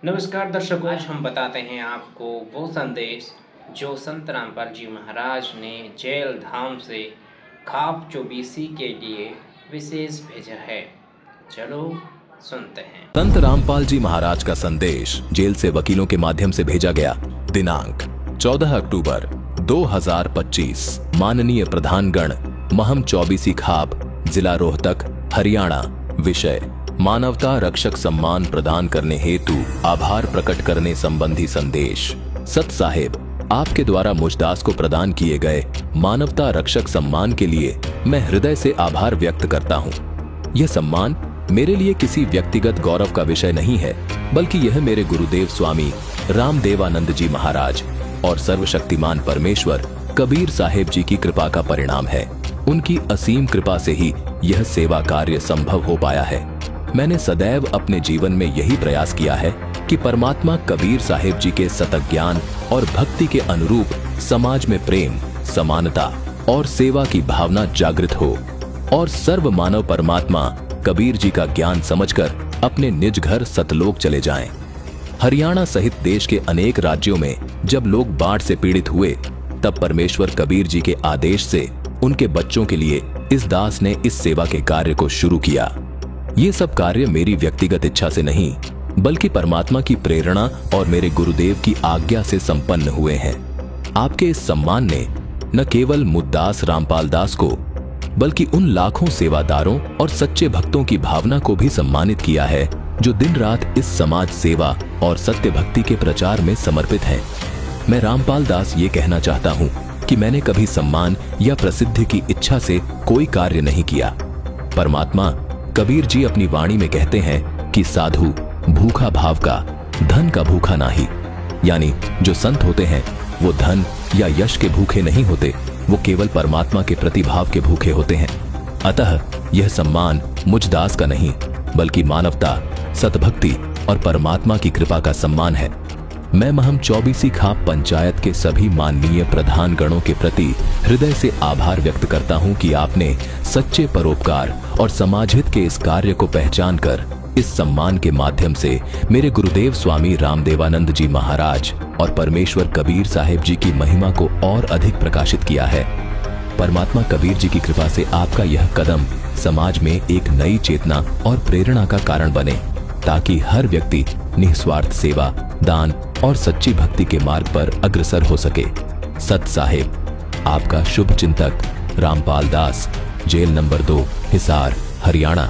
नमस्कार दर्शकों, आज हम बताते हैं आपको वो संदेश जो संत रामपाल जी महाराज ने जेल धाम से खाप चौबीसी के लिए विशेष भेजा है। चलो सुनते हैं। संत रामपाल जी महाराज का संदेश जेल से वकीलों के माध्यम से भेजा गया। दिनांक 14 अक्टूबर 2025। माननीय प्रधानगण, महम चौबीसी खाप, जिला रोहतक, हरियाणा। विषय: मानवता रक्षक सम्मान प्रदान करने हेतु आभार प्रकट करने संबंधी संदेश। सत साहेब, आपके द्वारा मुझदास को प्रदान किए गए मानवता रक्षक सम्मान के लिए मैं हृदय से आभार व्यक्त करता हूँ। यह सम्मान मेरे लिए किसी व्यक्तिगत गौरव का विषय नहीं है, बल्कि यह मेरे गुरुदेव स्वामी रामदेवानंद जी महाराज और सर्वशक्तिमान परमेश्वर कबीर साहेब जी की कृपा का परिणाम है। उनकी असीम कृपा से ही यह सेवा कार्य संभव हो पाया है। मैंने सदैव अपने जीवन में यही प्रयास किया है कि परमात्मा कबीर साहेब जी के सतत ज्ञान और भक्ति के अनुरूप समाज में प्रेम, समानता और सेवा की भावना जागृत हो और सर्व मानव परमात्मा कबीर जी का ज्ञान समझकर अपने निज घर सतलोक चले जाएं। हरियाणा सहित देश के अनेक राज्यों में जब लोग बाढ़ से पीड़ित हुए, तब परमेश्वर कबीर जी के आदेश से उनके बच्चों के लिए इस दास ने इस सेवा के कार्य को शुरू किया। ये सब कार्य मेरी व्यक्तिगत इच्छा से नहीं, बल्कि परमात्मा की प्रेरणा और मेरे गुरुदेव की आज्ञा से संपन्न हुए हैं। आपके इस सम्मान ने न केवल मुद्दास रामपाल दास को, बल्कि उन लाखों सेवादारों और सच्चे भक्तों की भावना को भी सम्मानित किया है जो दिन रात इस समाज सेवा और सत्य भक्ति के प्रचार में समर्पित हैं। मैं रामपाल दास ये कहना चाहता हूँ कि मैंने कभी सम्मान या प्रसिद्धि की इच्छा से कोई कार्य नहीं किया। परमात्मा कबीर जी अपनी वाणी में कहते हैं कि साधु भूखा भाव का, धन का भूखा नाही। यानी जो संत होते हैं वो धन या यश के भूखे नहीं होते, वो केवल परमात्मा के प्रतिभाव के भूखे होते हैं। अतः यह सम्मान मुझ दास का नहीं, बल्कि मानवता, सतभक्ति और परमात्मा की कृपा का सम्मान है। मैं महम चौबीसी खाप पंचायत के सभी माननीय प्रधान गणों के प्रति हृदय से आभार व्यक्त करता हूं कि आपने सच्चे परोपकार और समाज हित के इस कार्य को पहचान कर इस सम्मान के माध्यम से मेरे गुरुदेव स्वामी रामदेवानंद जी महाराज और परमेश्वर कबीर साहेब जी की महिमा को और अधिक प्रकाशित किया है। परमात्मा कबीर जी की कृपा से आपका यह कदम समाज में एक नई चेतना और प्रेरणा का कारण बने, ताकि हर व्यक्ति निस्वार्थ सेवा, दान और सच्ची भक्ति के मार्ग पर अग्रसर हो सके। सत साहेब, आपका शुभ चिंतक रामपाल दास, जेल नंबर 2, हिसार, हरियाणा।